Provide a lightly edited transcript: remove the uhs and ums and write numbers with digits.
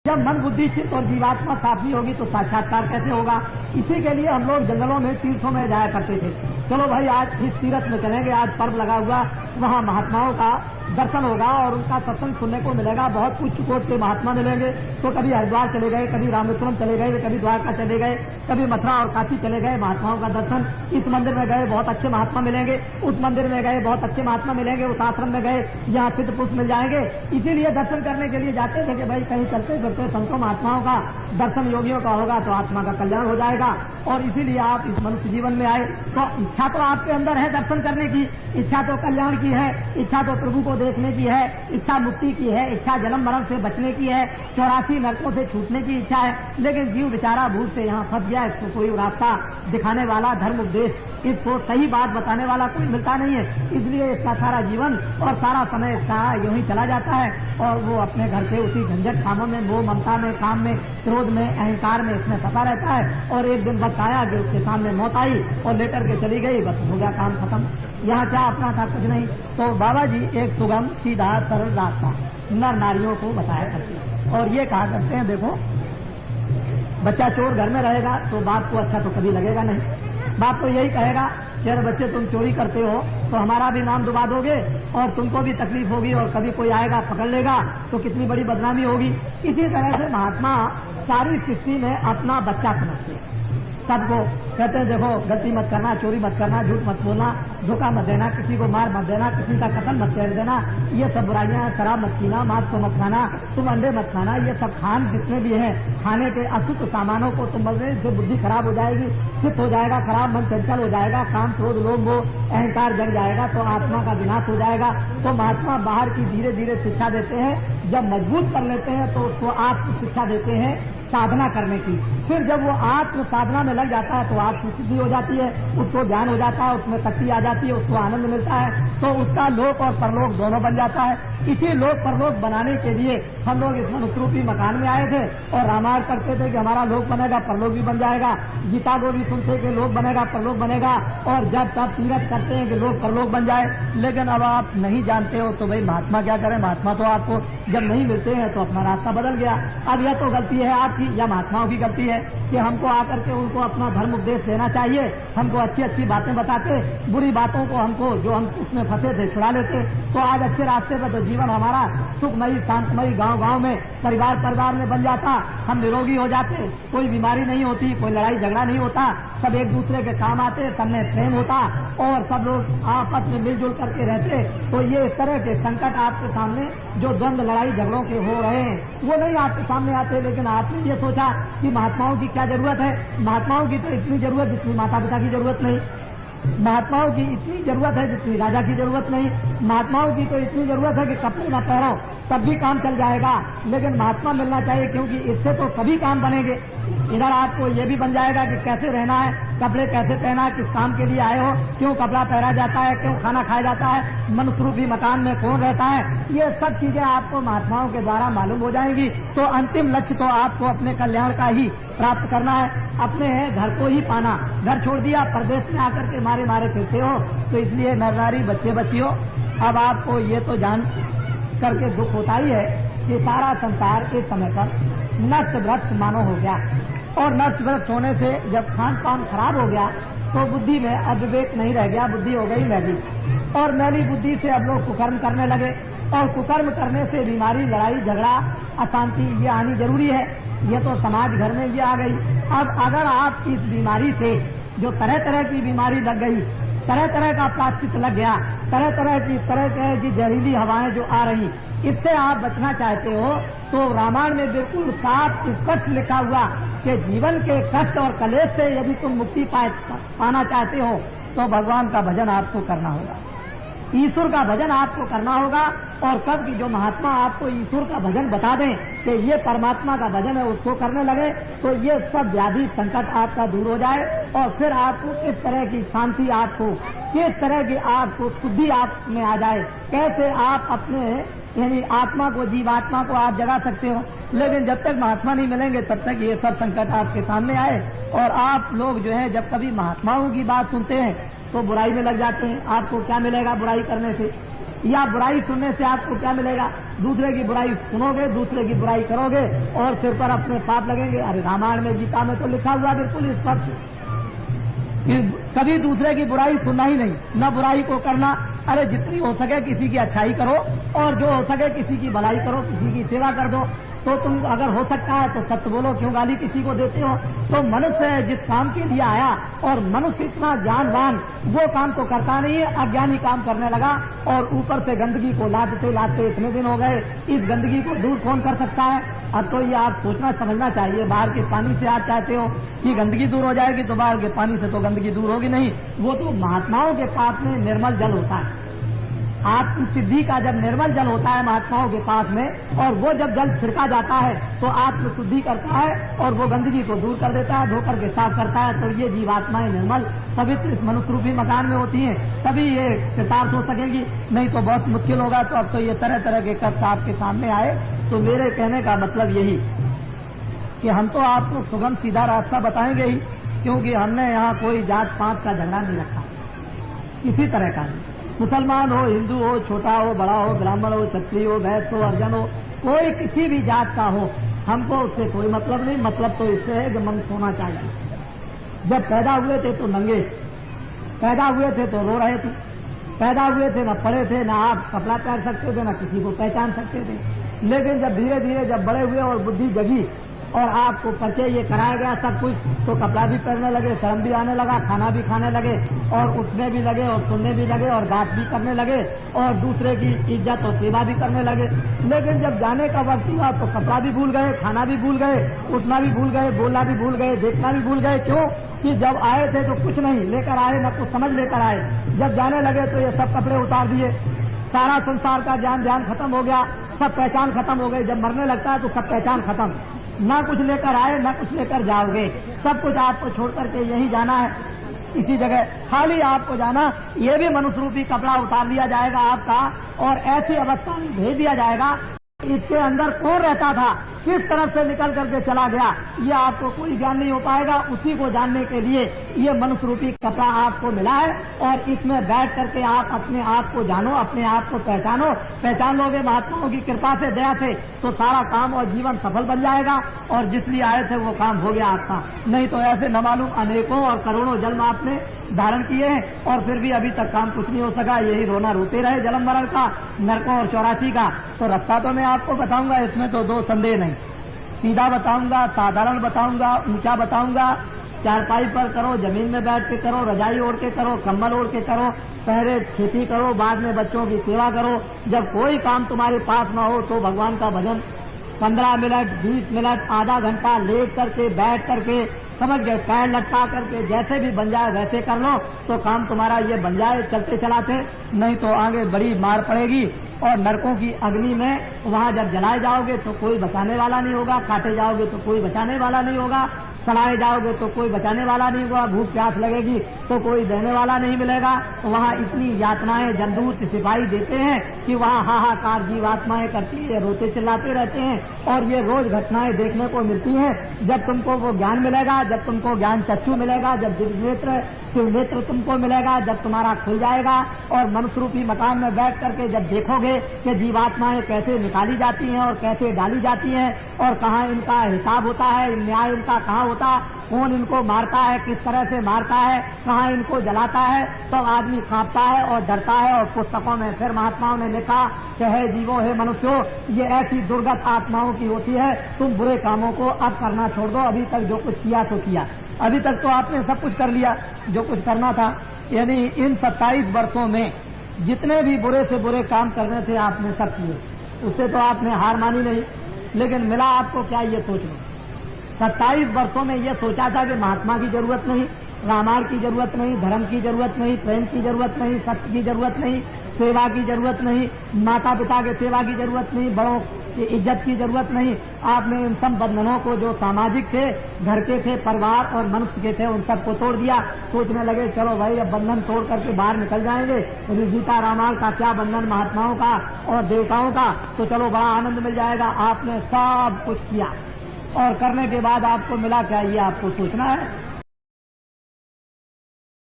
जब मन बुद्धि चित्त और जीवात्मा साफ नहीं होगी तो साक्षात्कार कैसे होगा। इसी के लिए हम लोग जंगलों में तीर्थों में जाया करते थे। चलो भाई आज इस तीर्थ में चलेंगे, आज पर्व लगा हुआ, वहाँ महात्माओं का दर्शन होगा और उनका सत्संग सुनने को मिलेगा। बहुत कुछ कोट के महात्मा मिलेंगे। तो कभी हरिद्वार चले गए, कभी रामेश्वरम चले गए, कभी द्वारका चले गए, कभी मथुरा और काशी चले गए, महात्माओं का दर्शन। इस मंदिर में गए, बहुत अच्छे महात्मा मिलेंगे। उस मंदिर में गए, बहुत अच्छे महात्मा मिलेंगे। उस आश्रम में गए, यहाँ सिद्ध पुरुष मिल जाएंगे। इसीलिए दर्शन करने के लिए जाते थे कि भाई कहीं चलते फिरते संतों महात्माओं का दर्शन योगियों का होगा तो आत्मा का कल्याण हो जाएगा। और इसीलिए आप इस मनुष्य जीवन में आए। तो इच्छा तो आपके अंदर है दर्शन करने की, इच्छा तो कल्याण की है, इच्छा तो प्रभु को देखने की है, इच्छा मुक्ति की है, इच्छा जन्म मरण से बचने की है, 84 नरकों से छूटने की इच्छा है। लेकिन जीव बेचारा भूल से यहाँ फंस गया। इसको कोई रास्ता दिखाने वाला, धर्म उपदेश, इसको सही बात बताने वाला कोई मिलता नहीं है। इसलिए इसका सारा जीवन और सारा समय इसका यूं ही चला जाता है और वो अपने घर के उसी झंझट कामों में, मोह ममता में, काम में, क्रोध में, अहंकार में इसमें फंसा रहता है। और एक दिन वक्त आया कि उसके सामने मौत आई और लेटर के चली गई, बस हो गया काम खत्म। यहाँ क्या अपना था, कुछ नहीं। तो बाबा जी एक सुगम सीधा सरल रास्ता नर नारियों को बताया करते हैं और ये कहा करते हैं, देखो बच्चा चोर घर में रहेगा तो बाप को अच्छा तो कभी लगेगा नहीं। बाप तो यही कहेगा कि अरे बच्चे तुम चोरी करते हो तो हमारा भी नाम डुबा दोगे और तुमको भी तकलीफ होगी और कभी कोई आएगा पकड़ लेगा तो कितनी बड़ी बदनामी होगी। इसी तरह से महात्मा सारी सृष्टि में अपना बच्चा समझते हैं। सबको कहते हैं देखो गलती मत करना, चोरी मत करना, झूठ मत बोलना, धोखा मत देना, किसी को मार मत देना, किसी का कत्ल मत कर देना, ये सब बुराइयां, शराब मत पीना, मांस को मत खाना, तुम अंडे मत खाना, ये सब खान जितने भी हैं खाने के अशुद्ध सामानों को तुम बोल रहे इससे बुद्धि खराब हो जाएगी, चित्त हो जाएगा खराब, मन चंचल हो जाएगा, काम क्रोध लोभ वो अहंकार जग जाएगा तो आत्मा का विनाश हो जाएगा। तो महात्मा बाहर की धीरे धीरे शिक्षा देते हैं। जब मजबूत कर लेते हैं तो उसको आत्म शिक्षा देते हैं साधना करने की। फिर जब वो आत्म साधना में लग जाता है तो आत्म सिद्धि हो जाती है, उसको ज्ञान हो जाता है, उसमें शक्ति आ जाती है, उसको आनंद मिलता है, तो उसका लोक और परलोक दोनों बन जाता है। इसी लोक परलोक बनाने के लिए हम लोग इस मनुष्य रूपी मकान में आए थे और रामायण करते थे कि हमारा लोक बनेगा, परलोक भी बन जाएगा। गीता को भी सुनते कि लोक बनेगा, परलोक बनेगा, और जब तब तीरथ करते हैं कि लोक परलोक बन जाए। लेकिन अब आप नहीं जानते हो तो भाई महात्मा क्या करें। महात्मा तो आपको जब नहीं मिलते हैं तो अपना रास्ता बदल गया। अब यह तो गलती है आपकी या महात्माओं की गलती है कि हमको आकर के उनको अपना धर्म उपदेश देना चाहिए। हमको अच्छी अच्छी बातें बताते, बुरी बातों को हमको जो हम उसमें फंसे थे छुड़ा लेते तो आज अच्छे रास्ते पर तो जीवन हमारा सुखमयी शांतमयी गांव गांव में परिवार परिवार में बन जाता। हम निरोगी हो जाते, कोई बीमारी नहीं होती, कोई लड़ाई झगड़ा नहीं होता, सब एक दूसरे के काम आते, सब में प्रेम होता और सब लोग आपस में मिलजुल करके रहते। तो ये इस तरह के संकट आपके सामने जो द्वंद्व लड़ाई झगड़ों के हो रहे हैं वो नहीं आपके सामने आते। लेकिन आपने ये सोचा कि महात्माओं की क्या जरूरत है। महात्माओं की तो इतनी जरूरत जितनी माता पिता की जरूरत नहीं, महात्माओं की इतनी जरूरत है जितनी राजा की जरूरत नहीं, महात्माओं की तो इतनी जरूरत है कि कपड़े न पहनो तब भी काम चल जाएगा। लेकिन महात्मा मिलना चाहिए क्योंकि इससे तो सभी काम बनेंगे। इधर आपको ये भी बन जाएगा कि कैसे रहना है, कपड़े कैसे पहना है, किस काम के लिए आए हो, क्यों कपड़ा पहना जाता है, क्यों खाना खाया जाता है, मनुष्य रूपी मकान में कौन रहता है, ये सब चीजें आपको महात्माओं के द्वारा मालूम हो जाएंगी। तो अंतिम लक्ष्य तो आपको अपने कल्याण का ही प्राप्त करना है, अपने घर को ही पाना। घर छोड़ दिया, परदेश में आकर के मारे मारे फिरते हो। तो इसलिए नर नारी बच्चे बच्चियों, अब आपको ये तो जान करके दुख होता ही है कि सारा संसार के समय पर नष्ट भ्रष्ट मानो हो गया और नष्ट भ्रष्ट होने से जब खान पान खराब हो गया तो बुद्धि में अविवेक नहीं रह गया, बुद्धि हो गई मैली और मैली बुद्धि से अब लोग कुकर्म करने लगे और कुकर्म करने से बीमारी, लड़ाई झगड़ा, अशांति ये आनी जरूरी है। ये तो समाज घर में ये आ गई। अब अगर आप इस बीमारी से जो तरह तरह की बीमारी लग गई, तरह तरह का प्लास्टिक लग गया, तरह तरह की जहरीली हवाएं जो आ रही, इससे आप बचना चाहते हो तो रामायण में बिल्कुल साफ स्पष्ट लिखा हुआ कि जीवन के कष्ट और कलेश से यदि तुम मुक्ति पाना चाहते हो तो भगवान का भजन आपको करना होगा, ईश्वर का भजन आपको करना होगा। और कब की जो महात्मा आपको ईश्वर का भजन बता दें कि ये परमात्मा का भजन है, उसको करने लगे तो ये सब व्याधि संकट आपका दूर हो जाए और फिर आपको किस तरह की शांति, आपको किस तरह की आपको शुद्धि आप में आ जाए, कैसे आप अपने यानी आत्मा को, जीवात्मा को आप जगा सकते हो। लेकिन जब तक महात्मा नहीं मिलेंगे तब तक ये सब संकट आपके सामने आए और आप लोग जो है जब कभी महात्माओं की बात सुनते हैं तो बुराई में लग जाते हैं। आपको क्या मिलेगा बुराई करने से? या बुराई सुनने से आपको क्या मिलेगा? दूसरे की बुराई सुनोगे, दूसरे की बुराई करोगे और सिर पर अपने पाप लगेंगे। अरे रामायण में, गीता में तो लिखा हुआ बिल्कुल स्पष्ट, कभी दूसरे की बुराई सुनना ही नहीं, न बुराई को करना। अरे जितनी हो सके किसी की अच्छाई करो और जो हो सके किसी की भलाई करो, किसी की सेवा कर दो। तो तुम अगर हो सकता है तो सत्य बोलो, क्यों गाली किसी को देते हो? तो मनुष्य जिस काम के लिए आया और मनुष्य इतना ज्ञानवान, वो काम तो करता नहीं है, अज्ञानी काम करने लगा और ऊपर से गंदगी को लादते लादते इतने दिन हो गए। इस गंदगी को दूर कौन कर सकता है? अब तो ये आप सोचना समझना चाहिए। बाहर के पानी से आप चाहते हो कि गंदगी दूर हो जाएगी, तो बाहर के पानी से तो गंदगी दूर होगी नहीं। वो तो महात्माओं के पास में निर्मल जल होता है। आत्म सिद्धि का जब निर्मल जल होता है महात्माओं के पास में, और वो जब जल छिड़का जाता है तो आत्म शुद्धि करता है और वो गंदगी को दूर कर देता है, धोकर के साफ करता है। तो ये जीवात्माएं निर्मल पवित्र इस मनुष्य रूपी मकान में होती हैं, तभी ये कृतार्थ हो सकेगी। नहीं तो बहुत मुश्किल होगा। तो अब तो ये तरह तरह के कष्ट आपके सामने आए। तो मेरे कहने का मतलब यही कि हम तो आपको सुगम सीधा रास्ता बताएंगे ही, क्योंकि हमने यहाँ कोई जात पात का झगड़ा नहीं रखा, किसी तरह का नहीं। मुसलमान हो, हिंदू हो, छोटा हो, बड़ा हो, ब्राह्मण हो, क्षत्रिय हो, वैश्य हो, अर्जन हो, कोई किसी भी जात का हो, हमको उससे कोई मतलब नहीं। मतलब तो इससे है कि मन सोना चाहिए। जब पैदा हुए थे तो नंगे, पैदा हुए थे तो रो रहे थे, पैदा हुए थे न पढ़े थे, न आप कपड़ा पहन सकते थे, न किसी को पहचान सकते थे। लेकिन जब धीरे धीरे जब बड़े हुए और बुद्धि जगी और आपको परिचय ये कराया गया सब कुछ, तो कपड़ा भी पहनने लगे, शर्म भी आने लगा, खाना भी खाने लगे और उठने भी लगे और सुनने भी लगे और बात भी करने लगे और दूसरे की इज्जत और सेवा भी करने लगे। लेकिन जब जाने का वक्त हुआ तो कपड़ा भी भूल गए, खाना भी भूल गए, उठना भी भूल गए, बोलना भी भूल गए, देखना भी भूल गए। क्यों? कि जब आए थे तो कुछ नहीं लेकर आए, न कुछ समझ लेकर आए। जब जाने लगे तो ये सब कपड़े उतार दिए, सारा संसार का ध्यान खत्म हो गया, सब पहचान खत्म हो गई। जब मरने लगता है तो सब पहचान खत्म, ना कुछ लेकर आए ना कुछ लेकर जाओगे, सब कुछ आपको छोड़ करके यही जाना है, इसी जगह खाली आपको जाना। ये भी मनुष्य रूपी कपड़ा उतार लिया जाएगा आपका और ऐसी अवस्था में भेज दिया जाएगा। इसके अंदर कौन रहता था, किस तरफ से निकल करके चला गया, ये आपको कोई ज्ञान नहीं हो पाएगा। उसी को जानने के लिए ये मनुष्य रूपी कपड़ा आपको मिला है और इसमें बैठ करके आप अपने आप को जानो, अपने आप को पहचानो। पहचान लोगे महात्माओं की कृपा से, दया से, तो सारा काम और जीवन सफल बन जाएगा और जिस लिए आए थे वो काम हो गया आपका। नहीं तो ऐसे न मालूम अनेकों और करोड़ों जन्म आपने धारण किए हैं और फिर भी अभी तक काम कुछ नहीं हो सका। यही रोना रोते रहे जन्म मरण का, नरकों और 84 का। तो रास्ता तो मैं आपको बताऊंगा, इसमें तो दो संदेह नहीं। सीधा बताऊंगा, साधारण बताऊंगा, ऊंचा बताऊंगा। चारपाई पर करो, जमीन में बैठ के करो, रजाई ओढ़ के करो, कंबल ओढ़ के करो, पहले खेती करो, बाद में बच्चों की सेवा करो। जब कोई काम तुम्हारे पास न हो तो भगवान का भजन 15 मिनट, 20 मिनट, आधा घंटा लेट करके, बैठ करके, समझ गए, पैर लटका करके जैसे भी बन जाए वैसे कर लो तो काम तुम्हारा ये बन जाए चलते चलाते। नहीं तो आगे बड़ी मार पड़ेगी और नरकों की अग्नि में वहाँ जब जलाए जाओगे तो कोई बचाने वाला नहीं होगा, काटे जाओगे तो कोई बचाने वाला नहीं होगा, सड़ाए जाओगे तो कोई बचाने वाला नहीं होगा, भूख प्यास लगेगी तो कोई देने वाला नहीं मिलेगा। वहाँ इतनी यातनाएं जमदूत सिपाही देते हैं कि वहाँ हाहाकार जीवात्माएं करती है, रोते चिल्लाते रहते हैं और ये रोज घटनाएं देखने को मिलती हैं। जब तुमको वो ज्ञान मिलेगा, जब तुमको ज्ञान चक्षु मिलेगा, जब शिव नेत्र तुमको मिलेगा, जब तुम्हारा खुल जाएगा और मनुष्य रूपी मकान में बैठ करके जब देखोगे कि जीवात्माएं कैसे निकाली जाती हैं और कैसे डाली जाती हैं और कहाँ इनका हिसाब होता है, न्याय इनका कहाँ होता, कौन इनको मारता है, किस तरह से मारता है, कहाँ इनको जलाता है, तो आदमी कांपता है और डरता है। और पुस्तकों में फिर महात्माओं ने लिखा कि हे जीवो, हे मनुष्यों, ये ऐसी दुर्गत आत्माओं की होती है, तुम बुरे कामों को अब करना छोड़ दो। अभी तक जो कुछ किया तो किया, अभी तक तो आपने सब कुछ कर लिया जो कुछ करना था। यानी इन 27 वर्षों में जितने भी बुरे से बुरे काम करने थे आपने सब किए, उससे तो आपने हार मानी नहीं। लेकिन मिला आपको क्या, ये सोच लो। 27 वर्षों में ये सोचा था कि महात्मा की जरूरत नहीं, रामायण की जरूरत नहीं, धर्म की जरूरत नहीं, प्रेम की जरूरत नहीं, सत्य की जरूरत नहीं, सेवा की जरूरत नहीं, माता पिता के सेवा की जरूरत नहीं, बड़ों की इज्जत की जरूरत नहीं। आपने इन सब बंधनों को जो सामाजिक थे, घर के थे, परिवार और मनुष्य के थे, उन सबको तोड़ दिया। सोचने लगे चलो भाई अब बंधन तोड़ करके बाहर निकल जाएंगे, गीता रामायण का क्या बंधन महात्माओं का और देवताओं का, तो चलो बड़ा आनंद मिल जाएगा। आपने सब कुछ किया और करने के बाद आपको मिला क्या, ये आपको सोचना है।